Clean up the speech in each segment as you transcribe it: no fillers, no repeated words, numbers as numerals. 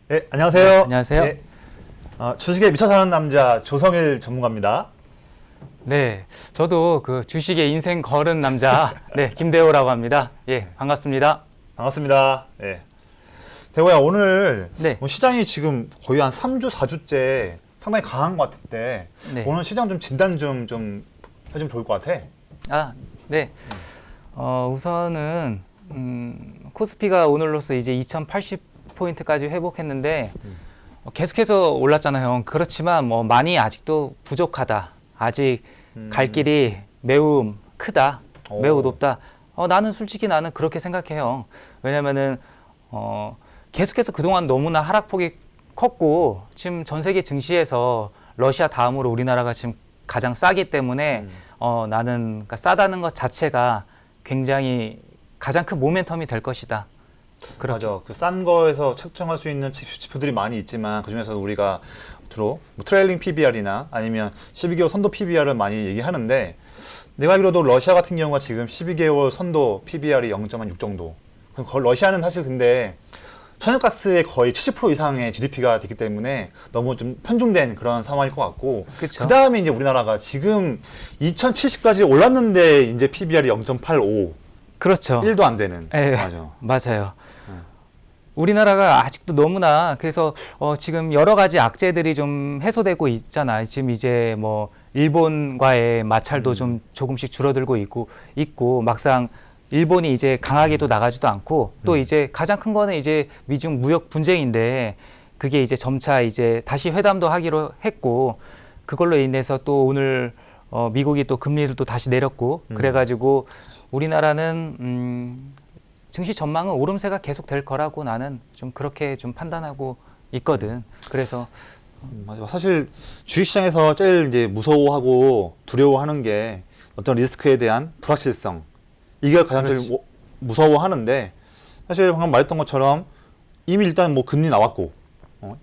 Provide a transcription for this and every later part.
네, 안녕하세요. 안녕하세요. 네, 주식에 미쳐 사는 남자 조성일 전문가입니다. 네, 저도 그 주식의 인생 걸은 남자, 네, 김대호라고 합니다. 예, 반갑습니다. 반갑습니다. 네. 대호야, 오늘 네. 시장이 지금 거의 한 3주, 4주째 상당히 강한 것 같은데 네. 오늘 시장 좀 진단 좀 해주면 좋을 것 같아. 네. 우선은 코스피가 오늘로써 이제 2080포인트까지 회복했는데 계속해서 올랐잖아요. 그렇지만 뭐 많이 아직도 부족하다. 아직 갈 길이 매우 크다. 매우 높다. 나는 솔직히 그렇게 생각해요. 왜냐면은 계속해서 그동안 너무나 하락폭이 컸고 지금 전 세계 증시에서 러시아 다음으로 우리나라가 지금 가장 싸기 때문에 나는 그러니까 싸다는 것 자체가 굉장히 가장 큰 모멘텀이 될 것이다. 맞아. 그 싼 거에서 측정할 수 있는 지표들이 많이 있지만 그중에서 우리가 주로 뭐 트레일링 PBR이나 아니면 12개월 선도 PBR을 많이 얘기하는데 내가 알기로도 러시아 같은 경우가 지금 12개월 선도 PBR이 0.6 정도. 러시아는 사실 근데 천연가스의 거의 70% 이상의 GDP가 되기 때문에 너무 좀 편중된 그런 상황일 것 같고 그 다음에 이제 우리나라가 지금 2070까지 올랐는데 이제 PBR이 0.85 그렇죠. 1도 안 되는. 네, 맞아요. 우리나라가 아직도 너무나 그래서 지금 여러 가지 악재들이 좀 해소되고 있잖아. 지금 이제 뭐 일본과의 마찰도 좀 조금씩 줄어들고 있고 막상 일본이 이제 강하게도 나가지도 않고 또 이제 가장 큰 거는 이제 미중 무역 분쟁인데 그게 이제 점차 이제 다시 회담도 하기로 했고 그걸로 인해서 또 오늘 미국이 또 금리를 또 다시 내렸고 그래가지고 우리나라는 증시 전망은 오름세가 계속 될 거라고 나는 좀 그렇게 좀 판단하고 있거든. 그래서 맞아. 사실 주식시장에서 제일 이제 무서워하고 두려워하는 게 어떤 리스크에 대한 불확실성. 이게 가장 제일 무서워하는데 사실 방금 말했던 것처럼 이미 일단 뭐 금리 나왔고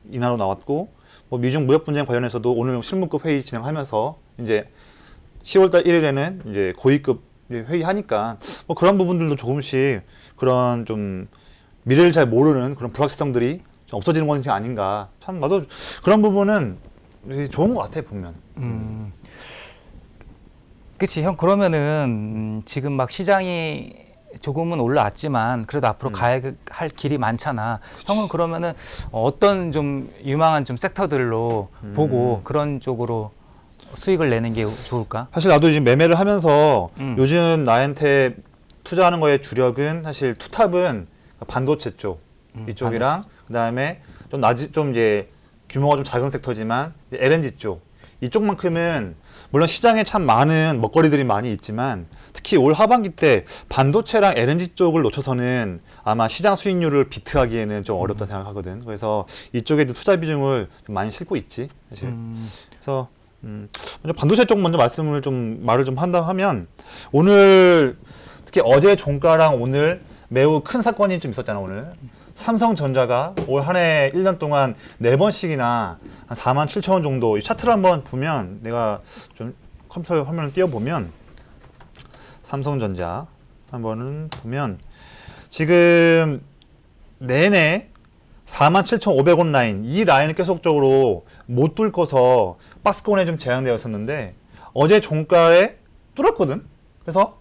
인하로 나왔고 뭐 미중 무역 분쟁 관련해서도 오늘 실무급 회의 진행하면서 이제 10월달 1일에는 이제 고위급 회의하니까 뭐 그런 부분들도 조금씩 그런 좀 미래를 잘 모르는 그런 불확실성들이 좀 없어지는 것이 아닌가. 참 나도 그런 부분은 좋은 것 같아 보면. 그치 형. 그러면은 지금 막 시장이 조금은 올라왔지만 그래도 앞으로 가야 할 길이 많잖아. 그치. 형은 그러면은 어떤 좀 유망한 좀 섹터들로 보고 그런 쪽으로 수익을 내는 게 좋을까? 사실 나도 지금 매매를 하면서 요즘 나한테 투자하는 거의 주력은 사실 투탑은 반도체 쪽 이쪽이랑 반도체. 그다음에 좀 이제 규모가 좀 작은 섹터지만 LNG 쪽 이쪽만큼은 물론 시장에 참 많은 먹거리들이 많이 있지만 특히 올 하반기 때 반도체랑 LNG 쪽을 놓쳐서는 아마 시장 수익률을 비트하기에는 좀 어렵다 생각하거든. 그래서 이쪽에도 투자 비중을 좀 많이 싣고 있지 사실. 그래서 먼저 반도체 쪽 먼저 말을 좀 한다 하면 오늘 특히 어제 종가랑 오늘 매우 큰 사건이 좀 있었잖아. 오늘 삼성전자가 올 한 해 1년 동안 4번씩이나 한 47,000원 정도 이 차트를 한번 보면 내가 좀 컴퓨터 화면을 띄워보면 삼성전자 한번은 보면 지금 내내 47,500원 라인 이 라인을 계속적으로 못 뚫고서 박스권에 좀 제한되었었는데 어제 종가에 뚫었거든. 그래서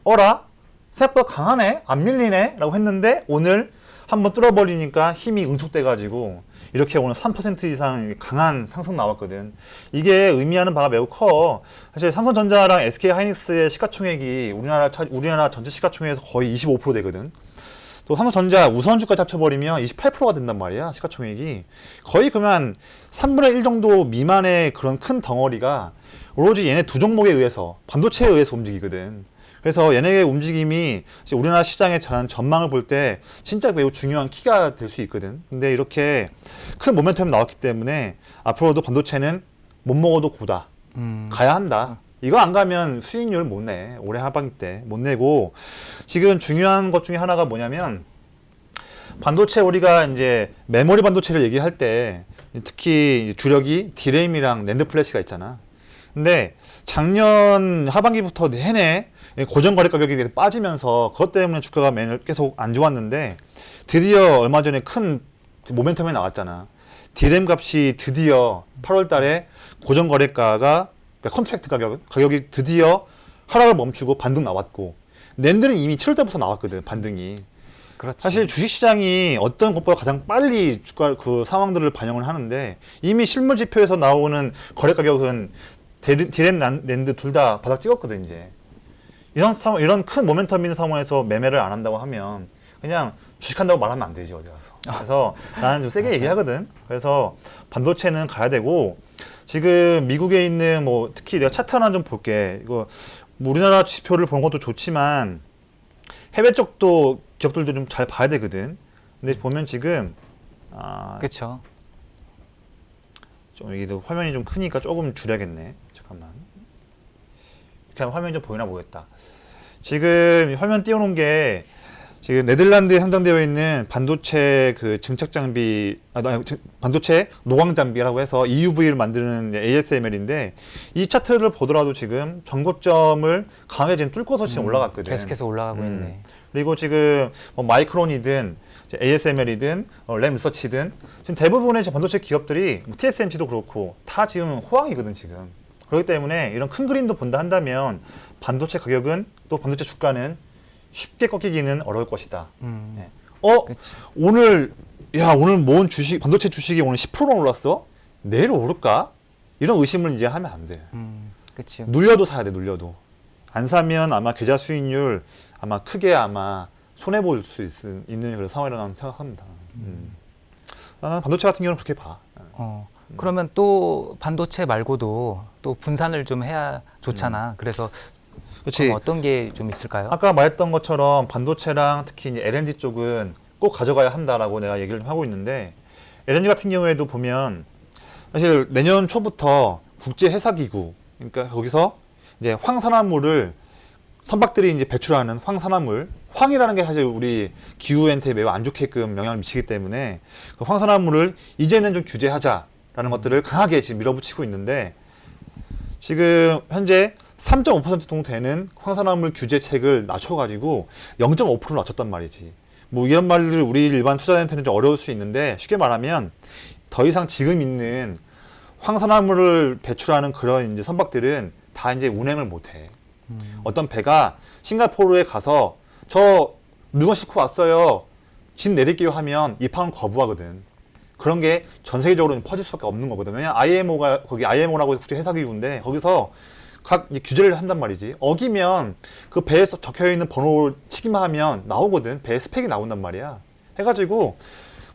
어라? 생각보다 강하네? 안 밀리네? 라고 했는데 오늘 한번 뚫어버리니까 힘이 응축돼가지고 이렇게 오늘 3% 이상 강한 상승 나왔거든. 이게 의미하는 바가 매우 커. 사실 삼성전자랑 SK하이닉스의 시가총액이 우리나라 전체 시가총액에서 거의 25% 되거든. 또 삼성전자 우선주까지 합쳐버리면 28%가 된단 말이야. 시가총액이. 거의 그러면 3분의 1 정도 미만의 그런 큰 덩어리가 오로지 얘네 두 종목에 의해서 반도체에 의해서 움직이거든. 그래서 얘네의 움직임이 우리나라 시장의 전망을 볼 때 진짜 매우 중요한 키가 될 수 있거든. 근데 이렇게 큰 모멘텀이 나왔기 때문에 앞으로도 반도체는 못 먹어도 고다. 가야 한다. 이거 안 가면 수익률을 못 내. 올해 하반기 때 못 내고 지금 중요한 것 중에 하나가 뭐냐면 반도체 우리가 이제 메모리 반도체를 얘기할 때 특히 주력이 디램이랑 낸드 플래시가 있잖아. 근데 작년 하반기부터 내내 고정거래 가격이 빠지면서 그것 때문에 주가가 계속 안 좋았는데 드디어 얼마 전에 큰 모멘텀에 나왔잖아. 디램 값이 드디어 8월 달에 고정 거래가가 그러니까 컨트랙트 가격이 드디어 하락을 멈추고 반등 나왔고 낸드는 이미 7월 달부터 나왔거든. 반등이. 그렇지. 사실 주식시장이 어떤 것보다 가장 빨리 주가 그 상황들을 반영을 하는데 이미 실물 지표에서 나오는 거래 가격은 디램 낸드 둘 다 바닥 찍었거든 이제. 이런 큰 모멘텀 있는 상황에서 매매를 안 한다고 하면 그냥 주식한다고 말하면 안 되지 어디 가서. 그래서 나는 좀 세게 얘기하거든. 그래서 반도체는 가야 되고 지금 미국에 있는 뭐 특히 내가 차트 하나 좀 볼게. 이거 뭐 우리나라 지표를 보는 것도 좋지만 해외 쪽도 기업들도 좀 잘 봐야 되거든. 근데 보면 지금 그렇죠. 좀 여기도 화면이 좀 크니까 조금 줄여야겠네. 잠깐만. 이렇게 하면 화면이 좀 보이나 보겠다. 지금 화면 띄워놓은 게 지금 네덜란드에 상장되어 있는 반도체 그 증착 장비, 반도체 노광 장비라고 해서 EUV를 만드는 ASML인데 이 차트를 보더라도 지금 전고점을 강하게 지금 뚫고서 지금 올라갔거든. 계속해서 올라가고 있네. 그리고 지금 뭐 마이크론이든 ASML이든 램 리서치든 지금 대부분의 반도체 기업들이 뭐 TSMC도 그렇고 다 지금 호황이거든 지금. 그렇기 때문에 이런 큰 그림도 본다 한다면 반도체 가격은 또 반도체 주가는 쉽게 꺾이기는 어려울 것이다. 네. 그치. 오늘 모은 주식 반도체 주식이 오늘 10%나 올랐어? 내일 오를까? 이런 의심을 이제 하면 안 돼. 그치. 눌려도 사야 돼. 눌려도. 안 사면 아마 계좌 수익률 아마 크게 아마 손해 볼 수 있는 그런 상황이라고 생각합니다. 나는 반도체 같은 경우는 그렇게 봐. 그러면 또 반도체 말고도 또 분산을 좀 해야 좋잖아. 그래서 그렇지. 그럼 어떤 게 좀 있을까요? 아까 말했던 것처럼 반도체랑 특히 이제 LNG 쪽은 꼭 가져가야 한다라고 내가 얘기를 좀 하고 있는데 LNG 같은 경우에도 보면 사실 내년 초부터 국제 회사기구 그러니까 거기서 이제 황산화물을 선박들이 이제 배출하는 황산화물 황이라는 게 사실 우리 기후 엔트에 매우 안 좋게끔 영향을 미치기 때문에 그 황산화물을 이제는 좀 규제하자라는 것들을 강하게 지금 밀어붙이고 있는데 지금 현재 3.5% 정도 되는 황산화물 규제책을 낮춰가지고 0.5%로 낮췄단 말이지. 뭐 이런 말들을 우리 일반 투자자한테는 좀 어려울 수 있는데 쉽게 말하면 더 이상 지금 있는 황산화물을 배출하는 그런 이제 선박들은 다 이제 운행을 못해. 어떤 배가 싱가포르에 가서 저 물건 싣고 왔어요. 짐 내릴게요 하면 입항을 거부하거든. 그런 게 전 세계적으로 퍼질 수밖에 없는 거거든. 왜냐면 IMO가 거기 IMO라고 국제 회사기구인데 거기서 각 규제를 한단 말이지. 어기면 그 배에 적혀 있는 번호 치기만 하면 나오거든. 배 스펙이 나온단 말이야. 해가지고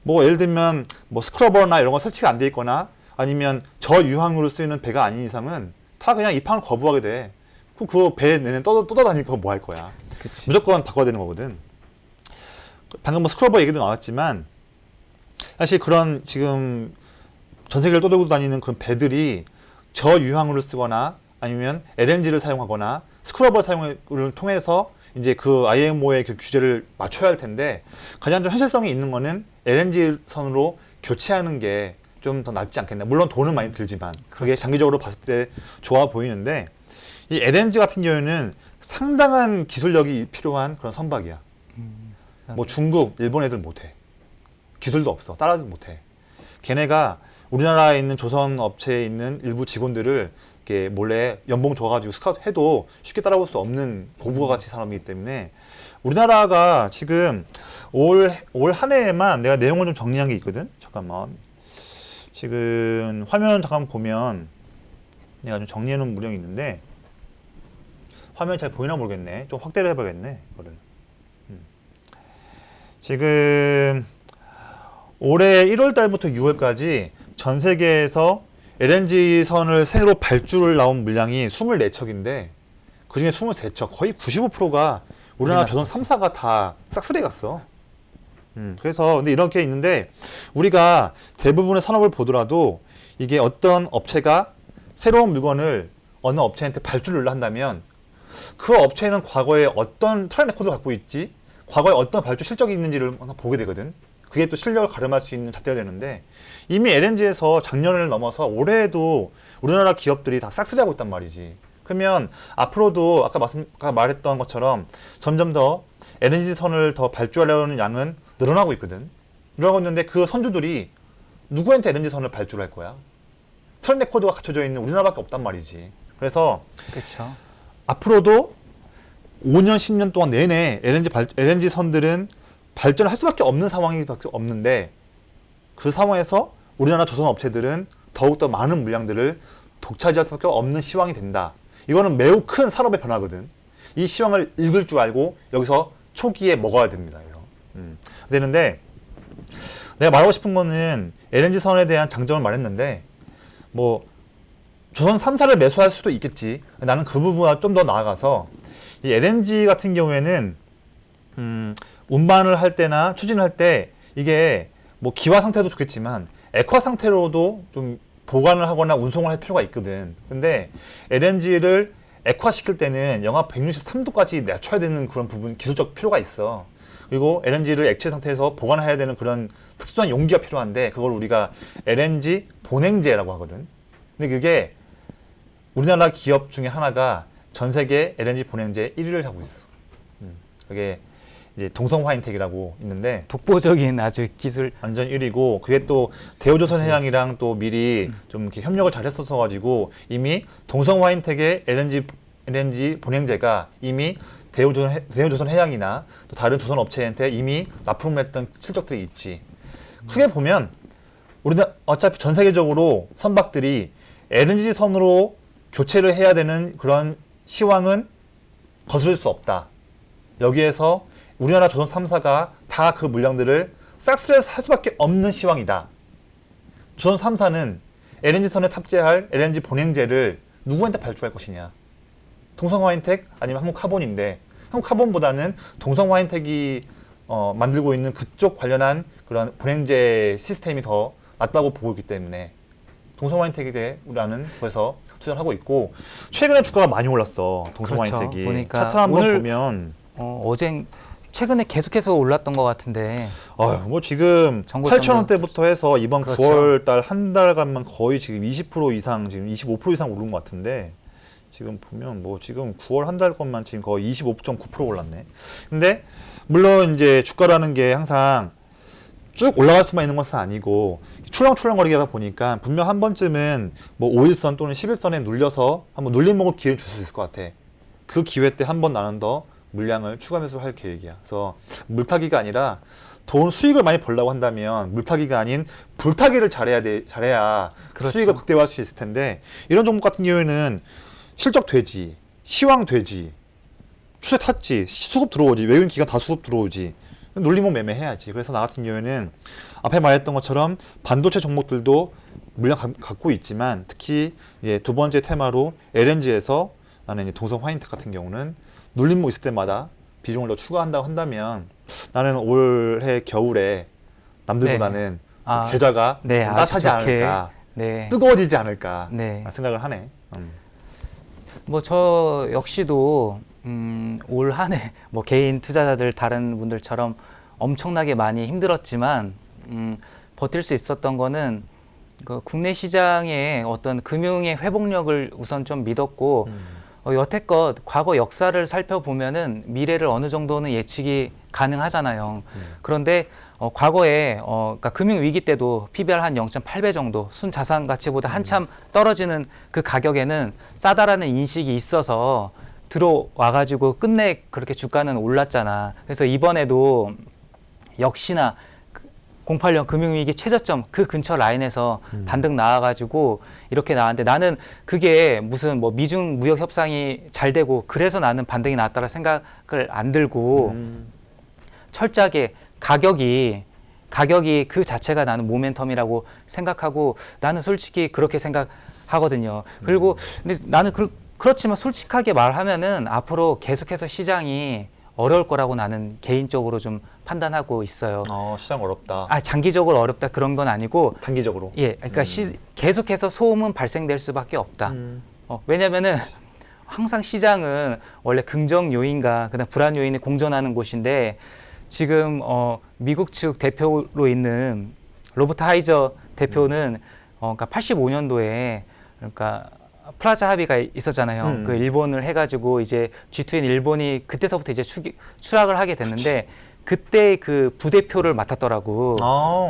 뭐 예를 들면 뭐 스크러버나 이런 거 설치가 안 돼 있거나 아니면 저유황으로 쓰이는 배가 아닌 이상은 다 그냥 입항을 거부하게 돼. 그럼 그 배 내내 떠다닐 거 뭐 할 거야. 그치. 무조건 바꿔야 되는 거거든. 방금 뭐 스크러버 얘기도 나왔지만 사실 그런 지금 전 세계를 떠돌고 다니는 그런 배들이 저유황으로 쓰거나 아니면 LNG를 사용하거나 스크러버 사용을 통해서 이제 그 IMO의 그 규제를 맞춰야 할 텐데 가장 좀 현실성이 있는 거는 LNG 선으로 교체하는 게 좀 더 낫지 않겠나. 물론 돈은 많이 들지만 그게 장기적으로 봤을 때 좋아 보이는데 이 LNG 같은 경우에는 상당한 기술력이 필요한 그런 선박이야. 뭐 중국, 일본 애들 못해. 기술도 없어. 따라도 못해. 걔네가 우리나라에 있는 조선 업체에 있는 일부 직원들을 이렇게 몰래 연봉 줘가지고 스카우트 해도 쉽게 따라올 수 없는 고부가 가치 사람이기 때문에 우리나라가 지금 올 한 해에만 내가 내용을 좀 정리한 게 있거든. 잠깐만. 지금 화면 잠깐 보면 내가 좀 정리해 놓은 물량이 있는데 화면이 잘 보이나 모르겠네. 좀 확대를 해봐야겠네. 이거를. 지금 올해 1월 달부터 6월까지 전 세계에서 LNG 선을 새로 발주를 나온 물량이 24척인데 그 중에 23척, 거의 95%가 우리나라 조선 3사가 다 싹쓸이 갔어. 그래서 근데 이렇게 있는데 우리가 대부분의 산업을 보더라도 이게 어떤 업체가 새로운 물건을 어느 업체한테 발주를 한다면 그 업체는 과거에 어떤 트랙 레코드를 갖고 있지, 과거에 어떤 발주 실적이 있는지를 보게 되거든. 그게 또 실력을 가름할 수 있는 잣대가 되는데 이미 LNG에서 작년을 넘어서 올해에도 우리나라 기업들이 다 싹쓸이하고 있단 말이지. 그러면 앞으로도 아까 말했던 것처럼 점점 더 LNG 선을 더 발주하려는 양은 늘어나고 있거든. 이러고 있는데 그 선주들이 누구한테 LNG 선을 발주를 할 거야? 트랙 레코드가 갖춰져 있는 우리나라밖에 없단 말이지. 그래서 그렇죠. 앞으로도 5년, 10년 동안 내내 LNG 선들은 발전을 할 수밖에 없는 상황이 없는데 그 상황에서 우리나라 조선 업체들은 더욱더 많은 물량들을 독차지할 수밖에 없는 시황이 된다. 이거는 매우 큰 산업의 변화거든. 이 시황을 읽을 줄 알고 여기서 초기에 먹어야 됩니다. 되는데 내가 말하고 싶은 거는 LNG 선에 대한 장점을 말했는데 뭐 조선 3사를 매수할 수도 있겠지. 나는 그 부분과 좀 더 나아가서 이 LNG 같은 경우에는 운반을 할 때나 추진할 때 이게 뭐 기화 상태도 좋겠지만 액화 상태로도 좀 보관을 하거나 운송을 할 필요가 있거든. 근데 LNG를 액화시킬 때는 영하 163도까지 낮춰야 되는 그런 부분 기술적 필요가 있어. 그리고 LNG를 액체 상태에서 보관해야 되는 그런 특수한 용기가 필요한데 그걸 우리가 LNG 본행제라고 하거든. 근데 그게 우리나라 기업 중에 하나가 전 세계 LNG 본행제 1위를 하고 있어. 그게 이제 동성화인텍이라고 있는데 독보적인 아주 기술. 완전 1위고 그게 또 대우조선해양이랑 또 미리 좀 이렇게 협력을 잘 했었어 가지고 이미 동성화인텍의 LNG 본행제가 이미 대우조선해양이나 또 다른 조선 업체한테 이미 납품을 했던 실적들이 있지. 크게 보면 우리는 어차피 전 세계적으로 선박들이 LNG 선으로 교체를 해야 되는 그런 시황은 거스를 수 없다. 여기에서 우리나라 조선 3사가 다 그 물량들을 싹쓸이해서 할 수밖에 없는 시황이다. 조선 3사는 LNG선에 탑재할 LNG 본행제를 누구한테 발주할 것이냐. 동성화인텍 아니면 한국카본인데 한국카본보다는 동성화인텍이 만들고 있는 그쪽 관련한 그런 본행제 시스템이 더 낫다고 보고 있기 때문에 동성화인텍이라는 그래서 투자를 하고 있고 최근에 주가가 많이 올랐어. 동성화인텍이. 그렇죠. 보니까 차트 한번 오늘 보면 어제 최근에 계속해서 올랐던 것 같은데. 뭐 지금 정보 8,000원대부터 해서 이번 그렇죠. 9월 달 한 달간만 거의 지금 20% 이상, 지금 25% 이상 오른 것 같은데 지금 보면 뭐 지금 9월 한 달 것만 지금 거의 25.9% 올랐네. 근데 물론 이제 주가라는 게 항상 쭉 올라갈 수만 있는 것은 아니고 출렁출렁거리게 하다 보니까 분명 한 번쯤은 뭐 5일선 또는 10일선에 눌려서 한번 눌림목을 기회를 줄 수 있을 것 같아. 그 기회 때 한 번 나는 더 물량을 추가 매수를 할 계획이야. 그래서 물타기가 아니라 돈 수익을 많이 벌려고 한다면 물타기가 아닌 불타기를 잘해야 그렇죠. 수익을 극대화할 수 있을 텐데 이런 종목 같은 경우에는 실적 되지, 시황 되지, 추세 탔지, 수급 들어오지, 외국인 기관 다 수급 들어오지. 눌림목 매매해야지. 그래서 나 같은 경우에는 앞에 말했던 것처럼 반도체 종목들도 물량 갖고 있지만 특히 두 번째 테마로 LNG에서 나는 이제 동성화인텍 같은 경우는 눌림목 있을 때마다 비중을 더 추가한다고 한다면 나는 올해 겨울에 남들보다는 계좌가 네, 좀 따뜻하지 않을까, 뜨거워지지 않을까 생각을 하네. 뭐 저 역시도 올 한 해 뭐 개인 투자자들 다른 분들처럼 엄청나게 많이 힘들었지만 버틸 수 있었던 거는 그 국내 시장의 어떤 금융의 회복력을 우선 좀 믿었고 여태껏 과거 역사를 살펴보면은 미래를 어느 정도는 예측이 가능하잖아요. 그런데 과거에 그러니까 금융 위기 때도 PBR 한 0.8배 정도 순자산 가치보다 한참 떨어지는 그 가격에는 싸다라는 인식이 있어서 들어와가지고 끝내 그렇게 주가는 올랐잖아. 그래서 이번에도 역시나 08년 금융위기 최저점 그 근처 라인에서 반등 나와가지고 이렇게 나왔는데 나는 그게 무슨 뭐 미중 무역 협상이 잘 되고 그래서 나는 반등이 나왔다라 생각을 안 들고 철저하게 가격이 그 자체가 나는 모멘텀이라고 생각하고 나는 솔직히 그렇게 생각하거든요. 그리고 근데 나는 그렇지만 솔직하게 말하면은 앞으로 계속해서 시장이 어려울 거라고 나는 개인적으로 좀 판단하고 있어요. 시장 어렵다. 장기적으로 어렵다 그런 건 아니고 단기적으로. 예, 그러니까 계속해서 소음은 발생될 수밖에 없다. 왜냐면은 항상 시장은 원래 긍정 요인과 그다음 불안 요인이 공존하는 곳인데 지금 미국 측 대표로 있는 로버트 하이저 대표는 그러니까 85년도에 그러니까 플라자 합의가 있었잖아요. 그 일본을 해가지고 이제 G2인 일본이 그때서부터 이제 추락을 하게 됐는데 그때 그 부대표를 맡았더라고.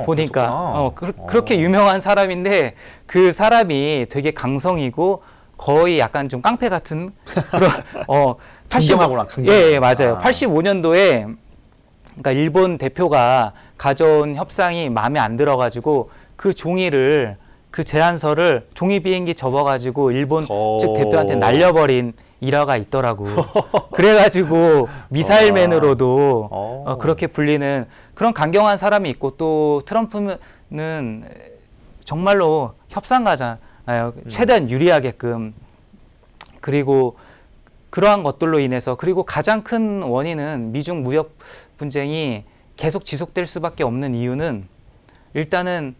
보니까 그렇구나. 그렇게 유명한 사람인데 그 사람이 되게 강성이고 거의 약간 좀 깡패 같은 그런 강경하구나, 예, 맞아요. 85년도에 그러니까 일본 대표가 가져온 협상이 마음에 안 들어가지고 그 종이를 그 제안서를 종이 비행기 접어가지고 일본 측 대표한테 날려버린 일화가 있더라고. 그래가지고 미사일맨으로도 그렇게 불리는 그런 강경한 사람이 있고 또 트럼프는 정말로 협상가잖아요. 최대한 유리하게끔. 그리고 그러한 것들로 인해서 그리고 가장 큰 원인은 미중 무역 분쟁이 계속 지속될 수밖에 없는 이유는 일단은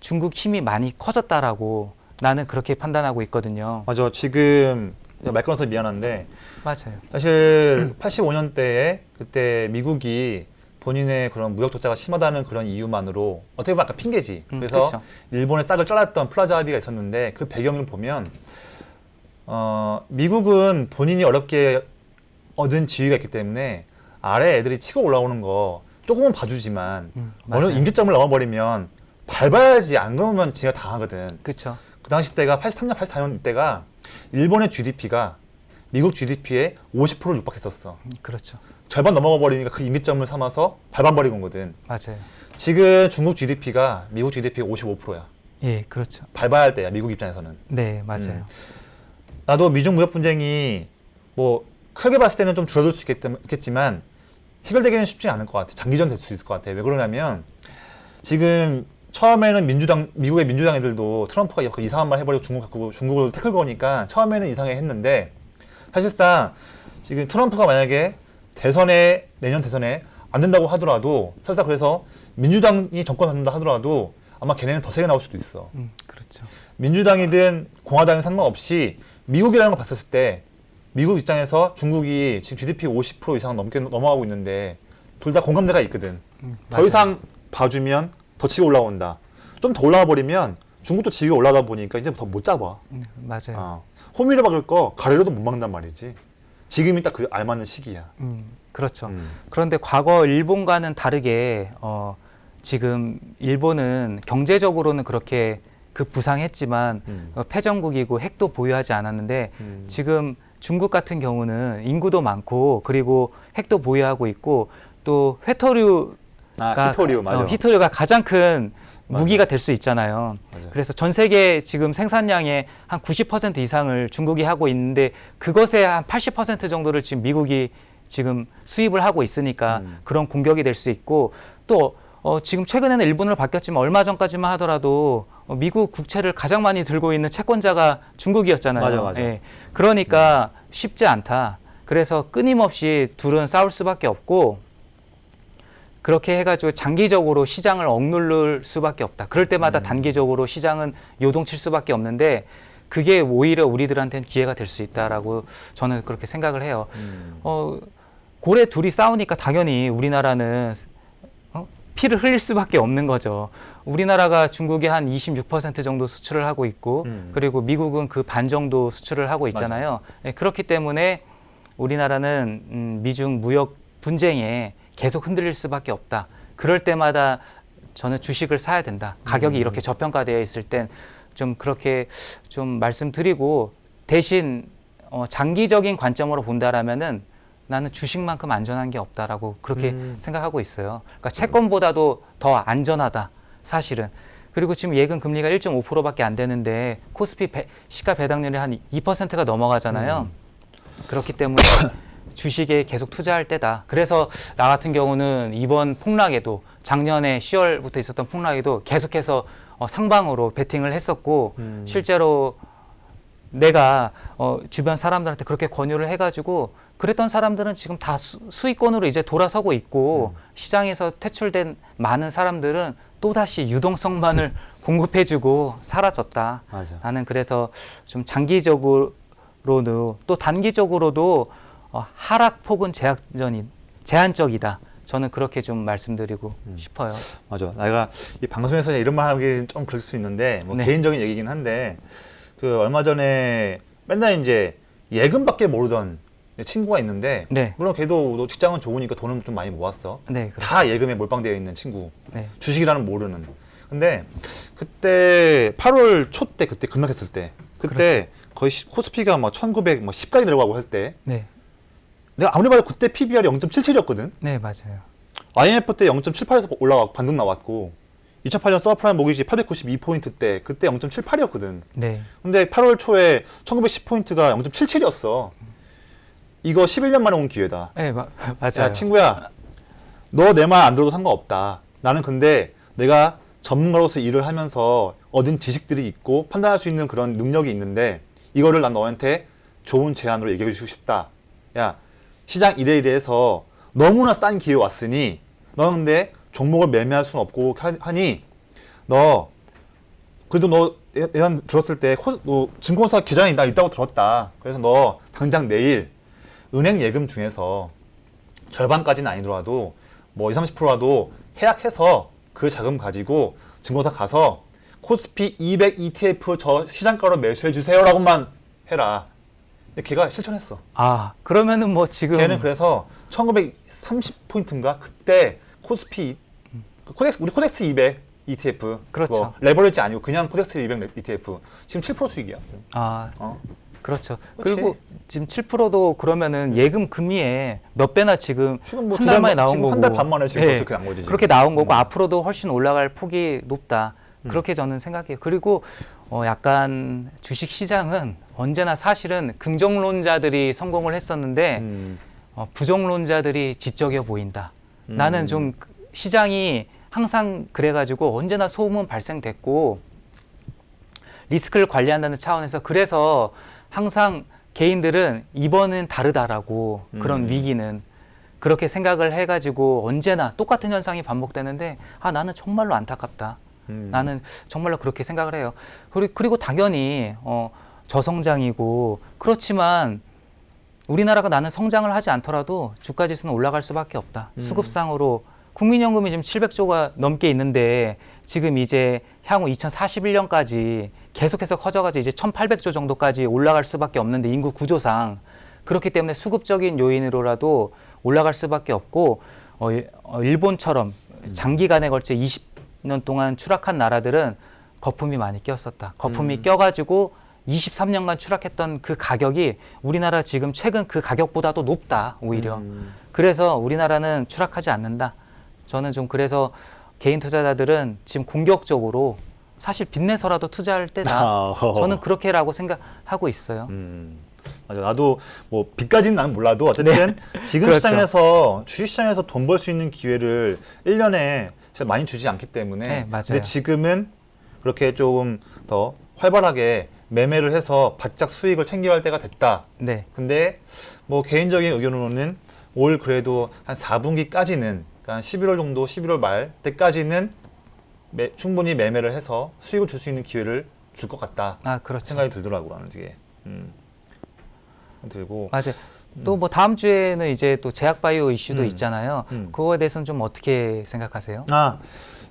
중국 힘이 많이 커졌다라고 나는 그렇게 판단하고 있거든요. 맞아. 지금 말 끊어서 미안한데 맞아요. 사실 85년대에 그때 미국이 본인의 그런 무역 적자가 심하다는 그런 이유만으로 어떻게 보면 아까 핑계지. 그래서 그렇죠. 일본의 싹을 잘랐던 플라자 합의가 있었는데 그 배경을 보면 미국은 본인이 어렵게 얻은 지위가 있기 때문에 아래 애들이 치고 올라오는 거 조금은 봐주지만 어느 임기점을 넘어버리면 밟아야지. 안 그러면 지가 당하거든. 그렇죠. 그 당시 때가 83년, 84년 때가 일본의 GDP가 미국 GDP의 50%를 육박했었어. 그렇죠. 절반 넘어가 버리니까 그 임기점을 삼아서 밟아버린 거거든. 맞아요. 지금 중국 GDP가 미국 GDP의 55%야. 예, 그렇죠. 밟아야 할 때야, 미국 입장에서는. 네, 맞아요. 나도 미중 무역 분쟁이 뭐 크게 봤을 때는 좀 줄어들 수 있겠지만 해결되기는 쉽지 않을 것 같아. 장기전 될 수 있을 것 같아. 왜 그러냐면 지금 처음에는 미국의 민주당 애들도 트럼프가 이상한 말 해버리고 중국을 태클 거니까 처음에는 이상해 했는데 사실상 지금 트럼프가 만약에 내년 대선에 안 된다고 하더라도 설사 그래서 민주당이 정권 잡는다 하더라도 아마 걔네는 더 세게 나올 수도 있어. 그렇죠. 민주당이든 공화당이 상관없이 미국이라는 걸 봤을 때 미국 입장에서 중국이 지금 GDP 50% 이상 넘어가고 있는데 둘 다 공감대가 있거든. 더 이상 봐주면 더 치고 올라온다. 좀 더 올라가 버리면 중국도 지위가 올라가다 보니까 이제 더 못 잡아. 맞아요. 호미를 막을 거 가래로도 못 막는단 말이지. 지금이 딱 그 알맞는 시기야. 그렇죠. 그런데 과거 일본과는 다르게 지금 일본은 경제적으로는 그렇게 부상했지만 패전국이고 핵도 보유하지 않았는데 지금 중국 같은 경우는 인구도 많고 그리고 핵도 보유하고 있고 또 히토류가 가장 큰 무기가 될 수 있잖아요. 맞아. 그래서 전 세계 지금 생산량의 한 90% 이상을 중국이 하고 있는데 그것의 한 80% 정도를 지금 미국이 지금 수입을 하고 있으니까 그런 공격이 될 수 있고 또 지금 최근에는 일본으로 바뀌었지만 얼마 전까지만 하더라도 미국 국채를 가장 많이 들고 있는 채권자가 중국이었잖아요. 맞아. 예. 그러니까 쉽지 않다. 그래서 끊임없이 둘은 싸울 수밖에 없고 그렇게 해가지고 장기적으로 시장을 억누를 수밖에 없다. 그럴 때마다 단기적으로 시장은 요동칠 수밖에 없는데 그게 오히려 우리들한테는 기회가 될 수 있다라고 저는 그렇게 생각을 해요. 고래 둘이 싸우니까 당연히 우리나라는 피를 흘릴 수밖에 없는 거죠. 우리나라가 중국에 한 26% 정도 수출을 하고 있고 그리고 미국은 그 반 정도 수출을 하고 있잖아요. 네, 그렇기 때문에 우리나라는 미중 무역 분쟁에 계속 흔들릴 수밖에 없다. 그럴 때마다 저는 주식을 사야 된다. 가격이 이렇게 저평가되어 있을 땐 좀 그렇게 좀 말씀드리고 대신 장기적인 관점으로 본다라면은 나는 주식만큼 안전한 게 없다라고 그렇게 생각하고 있어요. 그러니까 채권보다도 더 안전하다, 사실은. 그리고 지금 예금 금리가 1.5%밖에 안 되는데 코스피 시가 배당률이 한 2%가 넘어가잖아요. 그렇기 때문에 주식에 계속 투자할 때다. 그래서 나 같은 경우는 이번 폭락에도 작년에 10월부터 있었던 폭락에도 계속해서 상방으로 베팅을 했었고 실제로 내가 주변 사람들한테 그렇게 권유를 해가지고 그랬던 사람들은 지금 다 수익권으로 이제 돌아서고 있고 시장에서 퇴출된 많은 사람들은 또다시 유동성만을 공급해주고 사라졌다. 맞아. 나는 그래서 좀 장기적으로도 또 단기적으로도 하락폭은 제한적이다. 저는 그렇게 좀 말씀드리고 싶어요. 맞아. 내가 이 방송에서 이런 말 하기는 좀 그럴 수 있는데 뭐 네. 개인적인 얘기긴 한데 그 얼마 전에 맨날 이제 예금밖에 모르던 친구가 있는데 네. 물론 걔도 너 직장은 좋으니까 돈은 좀 많이 모았어. 네, 그렇죠. 다 예금에 몰빵되어 있는 친구. 네. 주식이라는 모르는. 근데 그때 8월 초 때 그때 급락했을 때 그때 거의 코스피가 막 1900, 막 10까지 내려가고 할 때 네. 내가 아무리 봐도 그때 PBR이 0.77이었거든. 네, 맞아요. IMF 때 0.78에서 올라가 반등 나왔고 2008년 서프라임 모기지 892포인트 때 그때 0.78이었거든. 네. 근데 8월 초에 1910포인트가 0.77이었어. 이거 11년 만에 온 기회다. 네, 맞아요. 야, 친구야. 너 내 말 안 들어도 상관없다. 나는 근데 내가 전문가로서 일을 하면서 얻은 지식들이 있고 판단할 수 있는 그런 능력이 있는데 이거를 난 너한테 좋은 제안으로 얘기해 주고 싶다. 야, 시장 이래이래해서 너무나 싼 기회 왔으니 너 근데 종목을 매매할 수는 없고 하니 너 그래도 너 예전 들었을 때 너 증권사 계좌에 나 있다고 들었다. 그래서 너 당장 내일 은행 예금 중에서 절반까지는 아니더라도 뭐 20, 30%라도 해약해서 그 자금 가지고 증권사 가서 코스피 200 ETF 저 시장가로 매수해 주세요라고만 해라. 근데 걔가 실천했어. 아, 그러면은 뭐 지금 걔는 그래서 1930포인트인가 그때 코스피 우리 코덱스 200 ETF 그렇죠. 레버리지 아니고 그냥 코덱스 200 ETF 지금 7% 수익이야. 아, 어. 그렇죠. 그치? 그리고 지금 7%도 그러면은 예금 금리에 몇 배나 지금 지금 뭐 한 달 만에 나온 지금 거고 한 달 반 만에 지금 예, 벌써 그렇게 난 거지. 지금. 그렇게 나온 거고 앞으로도 훨씬 올라갈 폭이 높다. 그렇게 저는 생각해요. 그리고 약간 주식 시장은 언제나 사실은 긍정론자들이 성공을 했었는데 부정론자들이 지적해 보인다. 나는 좀 시장이 항상 그래가지고 언제나 소음은 발생됐고 리스크를 관리한다는 차원에서 그래서 항상 개인들은 이번은 다르다라고 그런 위기는 그렇게 생각을 해가지고 언제나 똑같은 현상이 반복되는데 나는 정말로 안타깝다. 나는 정말로 그렇게 생각을 해요. 그리고 당연히 저성장이고 그렇지만 우리나라가 나는 성장을 하지 않더라도 주가지수는 올라갈 수밖에 없다. 수급상으로 국민연금이 지금 700조가 넘게 있는데 지금 이제 향후 2041년까지 계속해서 커져가지고 이제 1800조 정도까지 올라갈 수밖에 없는데 인구 구조상 그렇기 때문에 수급적인 요인으로라도 올라갈 수밖에 없고 일본처럼 장기간에 걸쳐 20년 동안 추락한 나라들은 거품이 많이 꼈었다. 거품이 껴가지고 23년간 추락했던 그 가격이 우리나라 지금 최근 그 가격보다도 높다 오히려. 그래서 우리나라는 추락하지 않는다. 저는 좀 그래서 개인 투자자들은 지금 공격적으로 사실 빚내서라도 투자할 때다. 저는 그렇게라고 생각하고 있어요. 맞아. 나도 뭐 빚까지는 나는 몰라도 어쨌든 지금 그렇죠. 시장에서 주식시장에서 돈 벌 수 있는 기회를 1년에 많이 주지 않기 때문에 네, 맞아요. 근데 지금은 그렇게 조금 더 활발하게 매매를 해서 바짝 수익을 챙겨야 할 때가 됐다. 네. 근데 뭐 개인적인 의견으로는 올 그래도 한 4분기까지는 그러니까 11월 정도 11월 말 때까지는 충분히 매매를 해서 수익을 줄 수 있는 기회를 줄 것 같다. 그렇죠. 생각이 들더라고 나는 이게. 들고. 맞아요. 또 뭐 다음 주에는 이제 또 제약바이오 이슈도 있잖아요. 그거에 대해서는 좀 어떻게 생각하세요?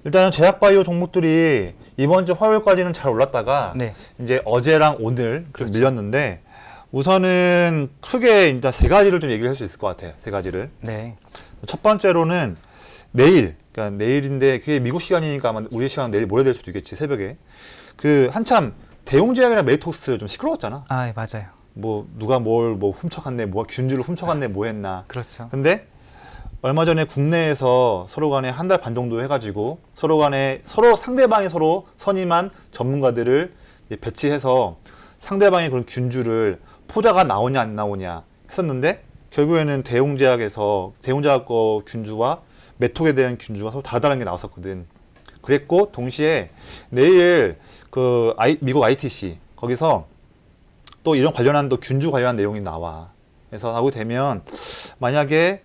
일단은 제약바이오 종목들이 이번 주 화요일까지는 잘 올랐다가 네. 이제 어제랑 오늘 좀 그렇죠. 밀렸는데 우선은 크게 일단 세 가지를 좀 얘기를 할 수 있을 것 같아요. 세 가지를. 네. 첫 번째로는 내일, 그러니까 내일인데 그게 미국 시간이니까 아마 우리 시간 내일 모레 될 수도 있겠지 새벽에. 그 한참 대웅제약이랑 메이톡스 좀 시끄러웠잖아. 맞아요. 뭐 누가 뭘 뭐 훔쳐갔네, 뭐 균주를 훔쳐갔네, 뭐 했나. 그렇죠. 근데 얼마 전에 국내에서 서로 간에 한 달 반 정도 해가지고 서로 상대방이 서로 선임한 전문가들을 배치해서 상대방의 그런 균주를 포자가 나오냐 안 나오냐 했었는데 결국에는 대웅제약 거 균주와 메톡에 대한 균주가 서로 다르다는 게 나왔었거든. 그랬고 동시에 내일 그 미국 ITC 거기서 또 이런 관련한 또 균주 관련한 내용이 나와. 그래서 하고 되면 만약에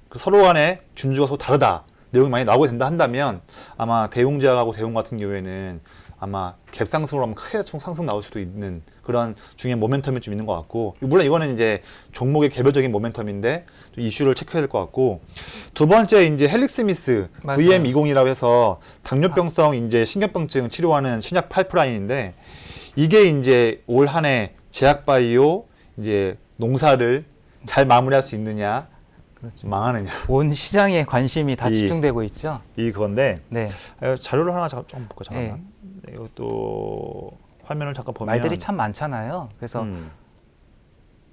그 서로 간에 균주가 서로 다르다 내용이 많이 나오게 된다 한다면 아마 대웅제약하고 대웅 같은 경우에는 아마 갭상승으로 하면 크게 상승 나올 수도 있는 그런 중요한 모멘텀이 좀 있는 것 같고 물론 이거는 이제 종목의 개별적인 모멘텀인데 좀 이슈를 체크해야 될 것 같고 두 번째 이제 헬릭스미스 VM20이라고 해서 당뇨병성 이제 신경병증 치료하는 신약 파이프라인인데 이게 이제 올 한 해 제약바이오 이제 농사를 잘 마무리할 수 있느냐, 그렇죠. 망하느냐. 온 시장에 관심이 다 이- 집중되고 있죠. 이 그건데 네. 자료를 하나 좀 볼까 잠깐만. 네, 이것도 화면을 잠깐 보면 말들이 참 많잖아요. 그래서 음.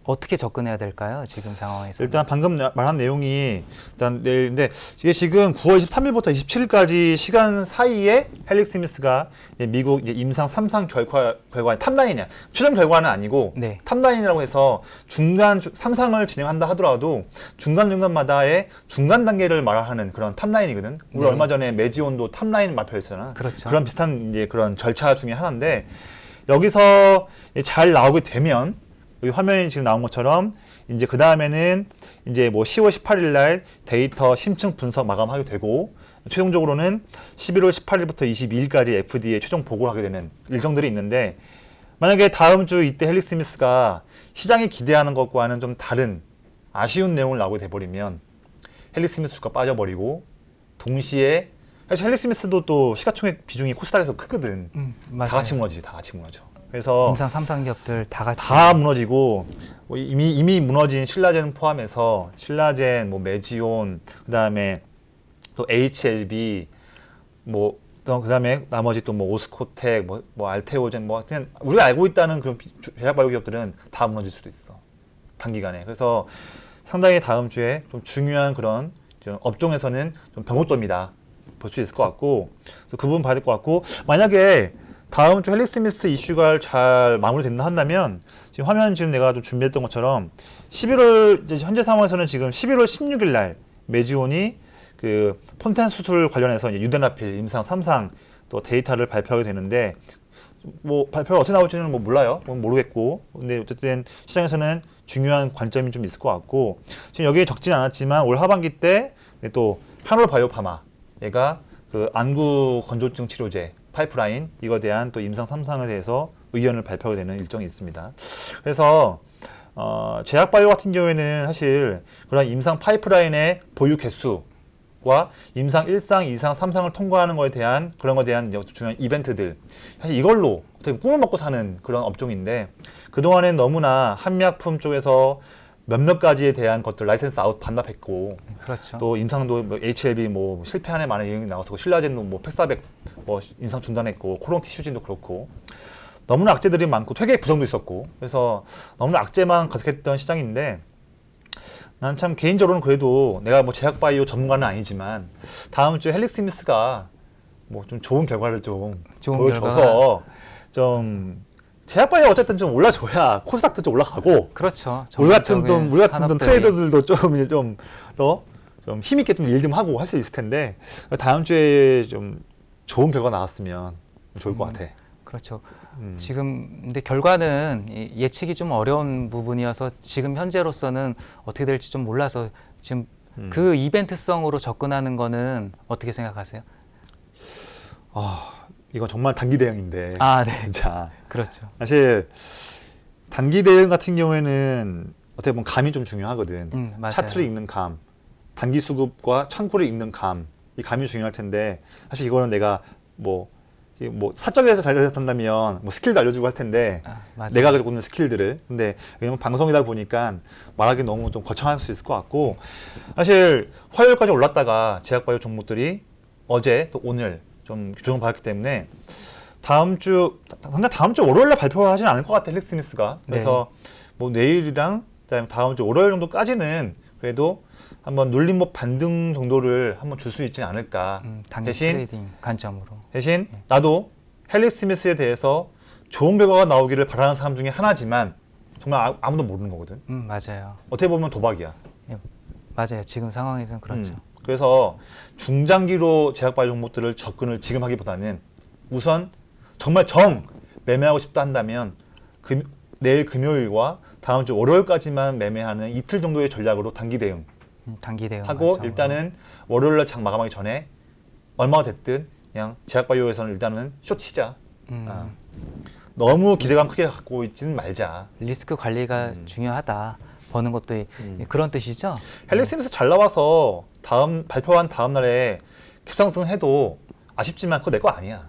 어떻게 접근해야 될까요? 지금 상황에서. 일단 방금 말한 내용이 일단 내일인데 이게 지금 9월 23일부터 27일까지 시간 사이에 헬릭 스미스가 이제 미국 이제 임상 3상 결과 탑라인이야. 최종 결과는 아니고 네. 탑라인이라고 해서 중간 3상을 진행한다 하더라도 중간중간마다의 중간 단계를 말하는 그런 탑라인이거든. 우리 네. 얼마 전에 매지온도 탑라인 발표했잖아. 그렇죠. 그런 비슷한 이제 그런 절차 중에 하나인데 여기서 잘 나오게 되면 여기 화면이 지금 나온 것처럼 이제 그 다음에는 이제 뭐 10월 18일 날 데이터 심층 분석 마감하게 되고 최종적으로는 11월 18일부터 22일까지 FDA에 최종 보고를 하게 되는 일정들이 있는데 만약에 다음 주 이때 헬릭 스미스가 시장이 기대하는 것과는 좀 다른 아쉬운 내용을 나오게 돼버리면 헬릭 스미스 주가 빠져버리고 동시에 사실 헬릭 스미스도 또 시가총액 비중이 코스닥에서 크거든. 맞아요. 다 같이 무너지지, 다 같이 무너져. 그래서 임상 3상 기업들 다 같이 다 무너지고 뭐 이미 무너진 신라젠 포함해서 신라젠, 뭐 매지온, 그다음에 또 HLB, 뭐 또 그다음에 나머지 또 뭐 오스코텍, 뭐 알테오젠, 뭐 그냥 우리가 알고 있다는 그런 제약 바이오 기업들은 다 무너질 수도 있어 단기간에. 그래서 상당히 다음 주에 좀 중요한 그런 좀 업종에서는 좀 변곡점이다 볼 수 있을 것 같고, 그래서 그 부분 봐야 될 것 같고 만약에 다음 주 헬릭 스미스 이슈가 잘 마무리된다 한다면 지금 화면 지금 내가 좀 준비했던 것처럼 11월 이제 현재 상황에서는 지금 11월 16일 날 매지온이 그 폰텐 수술 관련해서 이제 유데나필 임상 3상 또 데이터를 발표하게 되는데 뭐 발표가 어떻게 나올지는 뭐 몰라요. 모르겠고 근데 어쨌든 시장에서는 중요한 관점이 좀 있을 것 같고 지금 여기에 적진 않았지만 올 하반기 때 또 한올 바이오파마 얘가 그 안구 건조증 치료제 파이프라인 이거에 대한 또 임상 3상에 대해서 의견을 발표하게 되는 일정이 있습니다. 그래서 제약바이오 같은 경우에는 사실 그런 임상 파이프라인의 보유 개수와 임상 1상, 2상, 3상을 통과하는 것에 대한 그런 것에 대한 중요한 이벤트들 사실 이걸로 어떻게 꿈을 먹고 사는 그런 업종인데 그동안엔 너무나 한미약품 쪽에서 몇몇 가지에 대한 것들 라이센스 아웃 반납했고 그렇죠. 또 임상도 뭐 HLB 뭐 실패한 애 많은 얘기 나왔었고 신라젠도 뭐 팩사백 뭐 임상 중단했고 코론 티슈진도 그렇고 너무나 악재들이 많고 퇴계 부정도 있었고 그래서 너무나 악재만 가득했던 시장인데 난 참 개인적으로는 그래도 내가 뭐 제약바이오 전문가는 아니지만 다음 주에 헬릭 스미스가 뭐 좀 좋은 결과를 좀 좋은 보여줘서 좀 제약바이오 어쨌든 좀 올라줘야 코스닥도 좀 올라가고 그렇죠. 우리 같은 좀 산업들이. 트레이더들도 좀 힘 있게 좀 일 좀 하고 할 수 있을 텐데 다음 주에 좀 좋은 결과 나왔으면 좋을 것 같아. 그렇죠. 지금 근데 결과는 예측이 좀 어려운 부분이어서 지금 현재로서는 어떻게 될지 좀 몰라서 지금 그 이벤트성으로 접근하는 거는 어떻게 생각하세요? 이건 정말 단기 대응인데. 아, 네. 진짜. 그렇죠. 사실 단기 대응 같은 경우에는 어떻게 보면 감이 좀 중요하거든. 맞아요. 차트를 읽는 감, 단기 수급과 창구를 읽는 감, 이 감이 중요할 텐데 사실 이거는 내가 뭐 사적에서 잘 알려준다면 뭐 스킬도 알려주고 할 텐데 맞아요. 내가 가지고 있는 스킬들을 근데 왜냐면 방송이다 보니까 말하기 너무 좀 거창할 수 있을 것 같고 사실 화요일까지 올랐다가 제약바이오 종목들이 어제 또 오늘 좀 조정 받았기 때문에 다음 주 월요일날 발표를 하지는 않을 것 같아 헬릭 스미스가. 그래서 뭐 내일이랑 그다음에 다음 주 월요일 정도까지는 그래도 한번 눌림목 반등 정도를 한번 줄 수 있지 않을까. 단기 대신 트레이딩 관점으로. 대신 나도 헬릭 스미스에 대해서 좋은 결과가 나오기를 바라는 사람 중에 하나지만 정말 아무도 모르는 거거든. 맞아요. 어떻게 보면 도박이야. 맞아요. 지금 상황에서는 그렇죠. 그래서 중장기로 제약바이오 종목들을 접근을 지금 하기보다는 우선 정말 매매하고 싶다 한다면 내일 금요일과 다음 주 월요일까지만 매매하는 이틀 정도의 전략으로 단기 대응 단기 대응 하고 관점으로. 일단은 월요일날 장 마감하기 전에 얼마가 됐든 그냥 제약바이오에서는 일단은 숏 치자. 너무 기대감 크게 갖고 있지는 말자. 리스크 관리가 중요하다. 버는 것도 그런 뜻이죠? 헬릭 스미스 잘 나와서 발표한 다음 날에 급상승해도 아쉽지만 그거 내 거 아니야.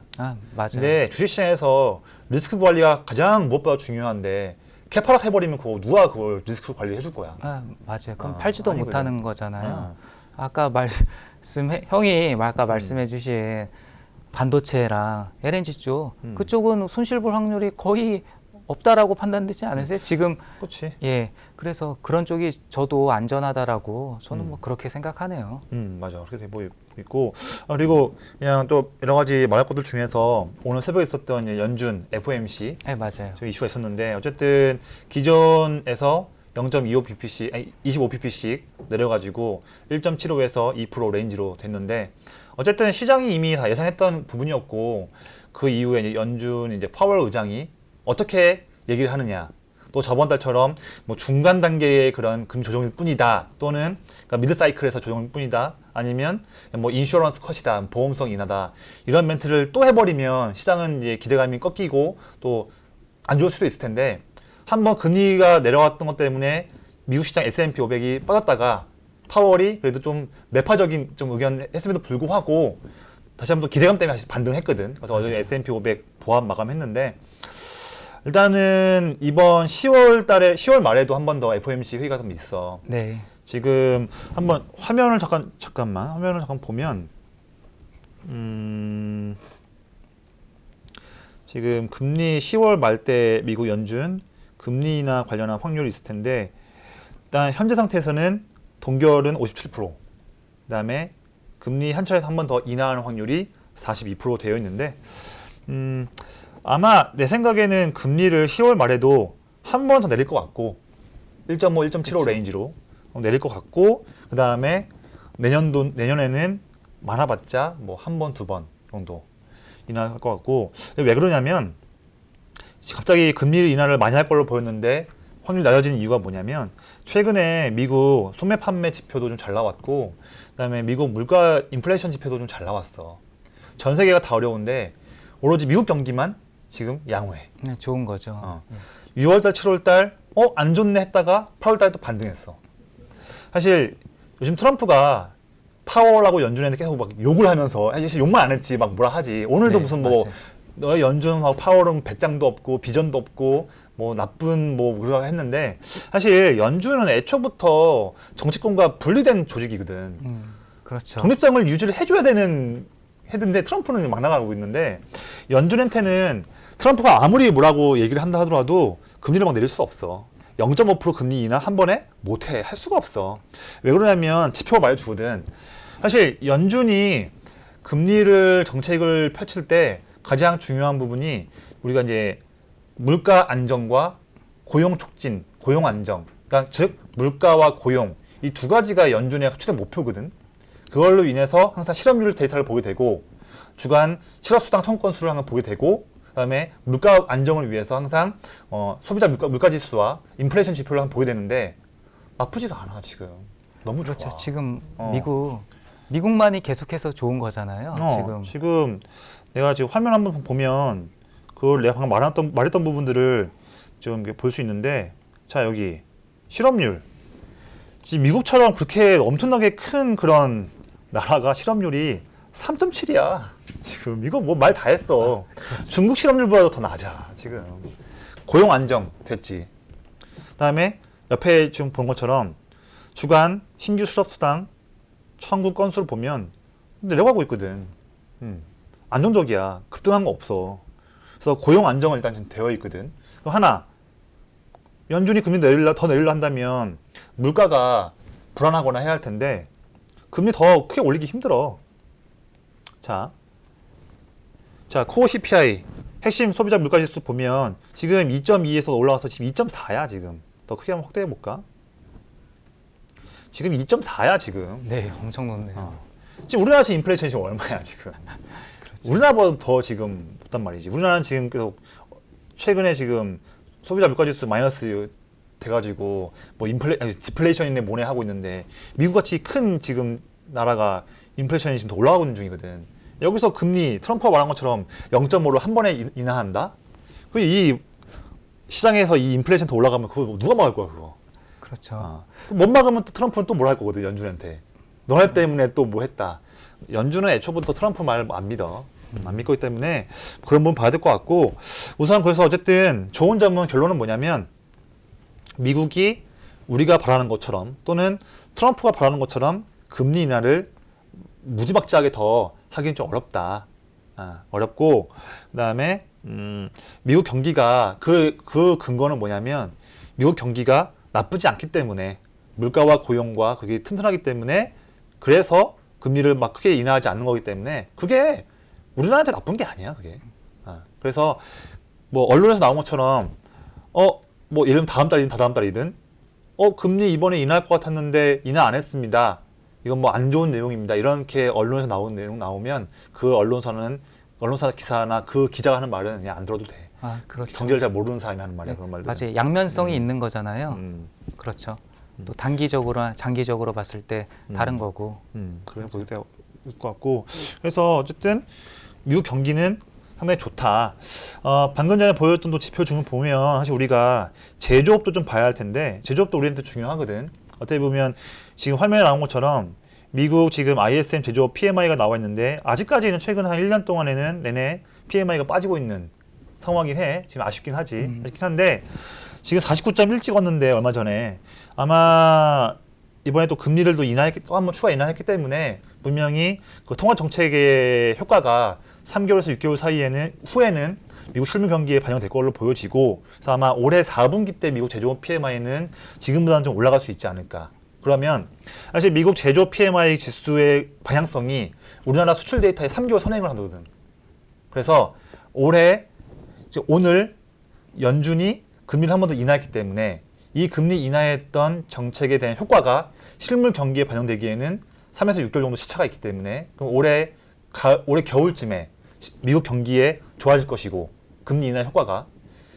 맞아요. 근데 주식시장에서 리스크 관리가 가장 무엇보다 중요한데 캐파락 해버리면 그거 누가 그걸 리스크 관리해 줄 거야? 아, 맞아요. 그럼 팔지도 아니거든. 못하는 거잖아요. 어. 아까 말씀해 주신 반도체랑 LNG 쪽 그쪽은 손실 볼 확률이 거의 없다라고 판단되지 않으세요? 지금 그렇지. 예. 그래서 그런 쪽이 저도 안전하다라고 저는 뭐 그렇게 생각하네요. 맞아. 그렇게 돼 보이고 그리고 그냥 또 여러 가지 말할 것들 중에서 오늘 새벽에 있었던 연준 FOMC 네, 맞아요. 저 이슈가 있었는데 어쨌든 기존에서 0.25ppc, 아니 25ppc씩 내려가지고 1.75에서 2% 레인지로 됐는데 어쨌든 시장이 이미 다 예상했던 부분이었고 그 이후에 이제 연준 이제 파월 의장이 어떻게 얘기를 하느냐. 또 저번 달처럼 뭐 중간 단계의 그런 금리 조정일 뿐이다. 또는 그러니까 미드 사이클에서 조정일 뿐이다. 아니면 뭐 인슈어런스 컷이다. 보험성 인하다. 이런 멘트를 또 해버리면 시장은 이제 기대감이 꺾이고 또 안 좋을 수도 있을 텐데 한번 금리가 내려왔던 것 때문에 미국 시장 S&P 500이 빠졌다가 파월이 그래도 좀 매파적인 좀 의견 했음에도 불구하고 다시 한번 기대감 때문에 다시 반등했거든. 그래서 어제 S&P 500 보합 마감했는데 일단은 이번 10월 말에도 한 번 더 FOMC 회의가 좀 있어. 네. 지금 한번 화면을 화면을 잠깐 보면 지금 금리 10월 말 때 미국 연준 금리 인하 관련한 확률이 있을 텐데 일단 현재 상태에서는 동결은 57%, 그다음에 금리 한 차례에서 한 번 더 인하하는 확률이 42% 되어 있는데 아마 내 생각에는 금리를 10월 말에도 한 번 더 내릴 것 같고 1.5, 1.75 레인지로 내릴 것 같고 그 다음에 내년에는 많아봤자 뭐 한 번, 두 번 정도 인하할 것 같고 왜 그러냐면 갑자기 금리 인하를 많이 할 걸로 보였는데 확률이 낮아지는 이유가 뭐냐면 최근에 미국 소매 판매 지표도 좀 잘 나왔고 그다음에 미국 물가 인플레이션 지표도 좀 잘 나왔어. 전 세계가 다 어려운데 오로지 미국 경기만 지금 양호해. 네, 좋은 거죠. 6월달, 7월달 안 좋네 했다가 8월달에 또 반등했어. 사실 요즘 트럼프가 파월하고 연준한테 계속 막 욕을 하면서 사실 욕만 안 했지 막 뭐라 하지. 오늘도 네, 무슨 맞아요. 뭐 너의 연준하고 파월은 배짱도 없고 비전도 없고 뭐 나쁜 뭐 그러고 했는데 사실 연준은 애초부터 정치권과 분리된 조직이거든. 그렇죠. 독립성을 유지를 해줘야 되는 했는데 트럼프는 막 나가고 있는데 연준한테는 트럼프가 아무리 뭐라고 얘기를 한다 하더라도 금리를 막 내릴 수 없어. 0.5% 금리 인하 한 번에 못해. 할 수가 없어. 왜 그러냐면 지표가 말해주거든. 사실 연준이 금리를 정책을 펼칠 때 가장 중요한 부분이 우리가 이제 물가 안정과 고용 촉진, 고용 안정. 그러니까 즉 물가와 고용 이 두 가지가 연준의 최대 목표거든. 그걸로 인해서 항상 실업률 데이터를 보게 되고 주간 실업수당 청구 건수를 항상 보게 되고 그다음에 물가 안정을 위해서 항상 소비자 물가 지수와 인플레이션 지표를 항상 보게 되는데 나쁘지가 않아 지금. 너무 그렇죠. 좋아. 지금 미국만이 계속해서 좋은 거잖아요. 지금 내가 지금 화면 한번 보면 그걸 내가 방금 말했던 부분들을 좀 볼 수 있는데 자 여기 실업률 지금 미국처럼 그렇게 엄청나게 큰 그런 나라가 실업률이 3.7이야. 지금 이거 뭐 말 다 했어. 중국 실업률보다도 더 낮아 지금. 고용 안정 됐지. 그다음에 옆에 지금 본 것처럼 주간 신규 실업수당 청구 건수를 보면 내려가고 있거든. 안정적이야. 급등한 거 없어. 그래서 고용 안정은 일단 좀 되어 있거든. 그럼 하나 연준이 금리 더 내리려 한다면 물가가 불안하거나 해야 할 텐데 금리 더 크게 올리기 힘들어. 자, 코어 CPI 핵심 소비자 물가지수 보면 지금 2.2에서 올라와서 지금 2.4야 지금. 더 크게 한번 확대해 볼까? 지금 2.4야 지금. 네, 엄청 높네요. 지금 우리나라 지금 인플레이션이 지금 얼마야 지금? 그렇죠. 우리나라보다 더 지금 높단 말이지. 우리나라는 지금 계속 최근에 지금 소비자 물가지수 마이너스 돼가지고 뭐 디플레이션인데 뭐네 하고 있는데 미국같이 큰 지금 나라가 인플레이션이 지금 더 올라가고 있는 중이거든. 여기서 금리 트럼프가 말한 것처럼 0.5로 한 번에 인하한다? 그 이 시장에서 이 인플레이션 더 올라가면 그거 누가 막을 거야 그거? 그렇죠. 못 막으면 또 트럼프는 또 뭘 할 거거든 연준한테. 너네 때문에 또 뭐 했다. 연준은 애초부터 트럼프 말 안 믿어. 안 믿고 있기 때문에 그런 부분 봐야 될 것 같고 우선 그래서 어쨌든 좋은 점은 결론은 뭐냐면 미국이 우리가 바라는 것처럼 또는 트럼프가 바라는 것처럼 금리 인하를 무지막지하게 더 하기는 좀 어렵다. 어렵고 그다음에 미국 경기가 그 근거는 뭐냐면 미국 경기가 나쁘지 않기 때문에 물가와 고용과 그게 튼튼하기 때문에 그래서 금리를 막 크게 인하하지 않는 거기 때문에 그게 우리나라한테 나쁜 게 아니야 그게. 그래서 뭐 언론에서 나온 것처럼 뭐 예를 들면 다음 달이든 다다음 달이든 금리 이번에 인하할 것 같았는데 인하 안 했습니다. 이건 뭐 안 좋은 내용입니다. 이렇게 언론에서 나온 내용 나오면 그 언론사 기사나 그 기자가 하는 말은 그냥 안 들어도 돼. 그렇죠. 경제를 잘 모르는 사람이 하는 말이야. 그런 말들. 맞아요. 양면성이 있는 거잖아요. 그렇죠. 또 단기적으로, 장기적으로 봤을 때 다른 거고. 그래 보일 것 같고. 그래서 어쨌든 미국 경기는 상당히 좋다. 방금 전에 보였던 또 지표 중 보면 사실 우리가 제조업도 좀 봐야 할 텐데 제조업도 우리한테 중요하거든. 어떻게 보면 지금 화면에 나온 것처럼 미국 지금 ISM 제조업 PMI가 나와 있는데 아직까지는 최근 한 1년 동안에는 내내 PMI가 빠지고 있는 상황이긴 해. 지금 아쉽긴 하지. 아쉽긴 한데 지금 49.1 찍었는데 얼마 전에 아마 이번에 또 금리를 또 한번 추가 인하했기 때문에 분명히 그 통화 정책의 효과가 3개월에서 6개월 후에는 미국 실물 경기에 반영될 걸로 보여지고 그래서 아마 올해 4분기 때 미국 제조업 PMI는 지금보다는 좀 올라갈 수 있지 않을까. 그러면 사실 미국 제조업 PMI 지수의 방향성이 우리나라 수출 데이터에 3개월 선행을 하거든. 그래서 오늘 연준이 금리를 한 번 더 인하했기 때문에 이 금리 인하했던 정책에 대한 효과가 실물 경기에 반영되기에는 3에서 6개월 정도 시차가 있기 때문에 그럼 올해 겨울쯤에 미국 경기에 좋아질 것이고 금리 인하 효과가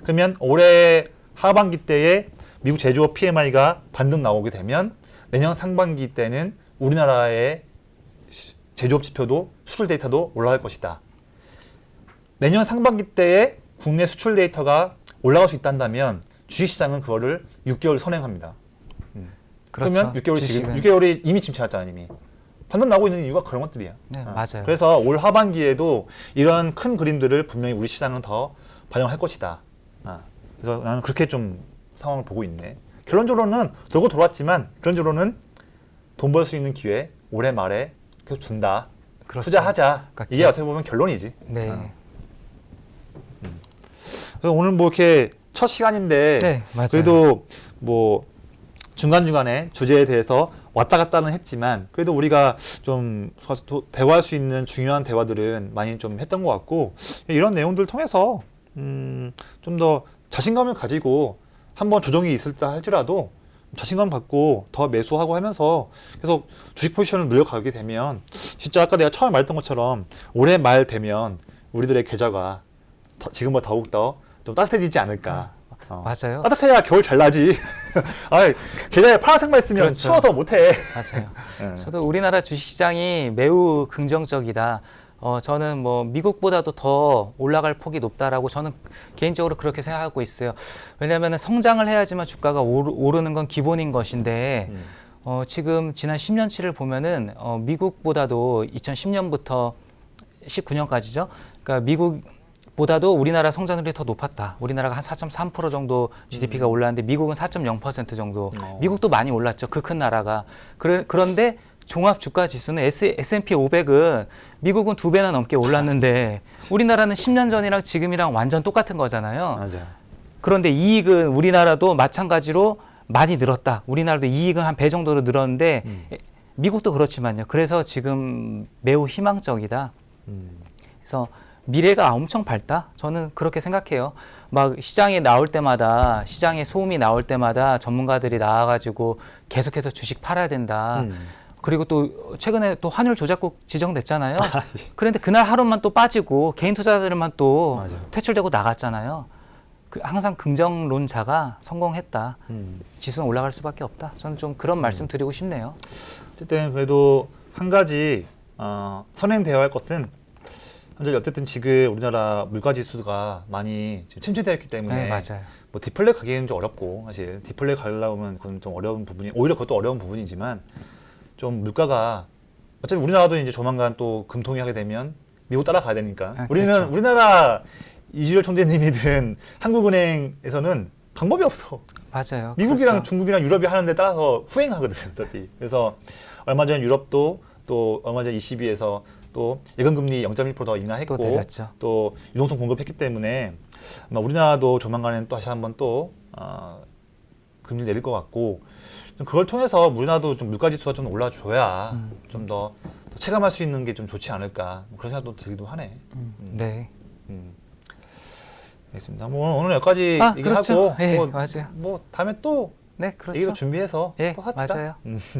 그러면 올해 하반기 때에 미국 제조업 PMI가 반등 나오게 되면 내년 상반기 때는 우리나라의 제조업 지표도 수출 데이터도 올라갈 것이다. 내년 상반기 때에 국내 수출 데이터가 올라갈 수 있다면 주식시장은 그거를 6개월 선행합니다. 그렇죠. 그러면 6개월이 이미 침체했잖아 이미. 반등 나오고 있는 이유가 그런 것들이야. 네, 맞아요. 그래서 올 하반기에도 이런 큰 그림들을 분명히 우리 시장은 더 반영할 것이다. 그래서 나는 그렇게 좀 상황을 보고 있네. 결론적으로는 돌고 돌았지만 결론적으로는 돈 벌 수 있는 기회 올해 말에 계속 준다. 그렇죠. 투자하자. 그러니까 이게 어떻게 보면 결론이지. 네. 그래서 오늘 뭐 이렇게 첫 시간인데 네, 맞아요. 그래도 뭐 중간중간에 주제에 대해서 왔다 갔다는 했지만 그래도 우리가 좀 대화할 수 있는 중요한 대화들은 많이 좀 했던 것 같고 이런 내용들을 통해서 좀 더 자신감을 가지고 한번 조정이 있을 때 할지라도 자신감 갖고 더 매수하고 하면서 계속 주식 포지션을 늘려가게 되면 진짜 아까 내가 처음에 말했던 것처럼 올해 말 되면 우리들의 계좌가 지금보다 더욱더 좀 따뜻해지지 않을까. 맞아요. 따뜻해야 겨울 잘 나지. 계좌에 파란색만 있으면 그렇죠. 추워서 못해. 맞아요. 네. 저도 우리나라 주식시장이 매우 긍정적이다. 저는 뭐 미국보다도 더 올라갈 폭이 높다라고 저는 개인적으로 그렇게 생각하고 있어요. 왜냐하면 성장을 해야지만 주가가 오르는 건 기본인 것인데 지금 지난 10년치를 보면은 미국보다도 2010년부터 19년까지죠. 그러니까 미국보다도 우리나라 성장률이 더 높았다. 우리나라가 한 4.3% 정도 GDP가 올랐는데 미국은 4.0% 정도. 미국도 많이 올랐죠. 그 큰 나라가. 그런데 종합 주가 지수는 S&P 500은 미국은 2배나 넘게 올랐는데 우리나라는 10년 전이랑 지금이랑 완전 똑같은 거잖아요. 맞아. 그런데 이익은 우리나라도 마찬가지로 많이 늘었다. 우리나라도 이익은 한 배 정도로 늘었는데 미국도 그렇지만요. 그래서 지금 매우 희망적이다. 그래서 미래가 엄청 밝다. 저는 그렇게 생각해요. 막 시장에 나올 때마다 시장에 소음이 나올 때마다 전문가들이 나와가지고 계속해서 주식 팔아야 된다. 그리고 또 최근에 또 환율 조작국 지정됐잖아요. 그런데 그날 하루만 또 빠지고 개인 투자자들만 또 맞아. 퇴출되고 나갔잖아요. 항상 긍정론자가 성공했다. 지수는 올라갈 수밖에 없다. 저는 좀 그런 말씀 드리고 싶네요. 어쨌든 그래도 한 가지 선행되어야 할 것은 현재 어쨌든 지금 우리나라 물가 지수가 많이 지금 침체되어 있기 때문에 네, 맞아요. 뭐 디플레 가기에는 좀 어렵고 사실 디플레 가려면 그건 좀 어려운 부분이 오히려 그것도 어려운 부분이지만 좀 물가가 어차피 우리나라도 이제 조만간 또 금통위 하게 되면 미국 따라가야 되니까 우리는 그렇죠. 우리나라 이주열 총재님이든 한국은행에서는 방법이 없어. 맞아요. 미국이랑 그렇죠. 중국이랑 유럽이 하는데 따라서 후행하거든, 어차피. 그래서 얼마 전 유럽도 또 얼마 전 ECB에서 또 예금금리 0.1%더 인하했고 또 내렸죠. 또 유동성 공급했기 때문에 아마 우리나라도 조만간에 또 다시 한번 또 금리 내릴 것 같고 좀 그걸 통해서 우리나라도 좀 물가 지수가 좀 올라줘야 좀 더 체감할 수 있는 게 좀 좋지 않을까 그런 생각도 들기도 하네. 네. 알겠습니다. 뭐 오늘 여기까지 얘기하고 그렇죠. 예, 뭐, 맞아요. 뭐 다음에 또 네, 그렇죠. 얘기를 준비해서 예, 또 합시다. 맞아요.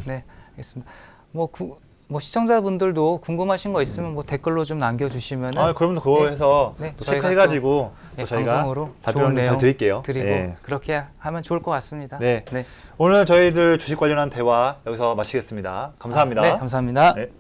네, 알겠습니다. 뭐 시청자분들도 궁금하신 거 있으면 뭐 댓글로 좀 남겨주시면 그러면 그거 네. 해서 네, 또 저희가 체크해가지고 예, 또 저희가 방송으로 답변을 좋은 잘 내용 드릴게요. 드리고 예. 그렇게 하면 좋을 것 같습니다. 네. 네. 오늘 저희들 주식 관련한 대화 여기서 마치겠습니다. 감사합니다. 네, 감사합니다. 네.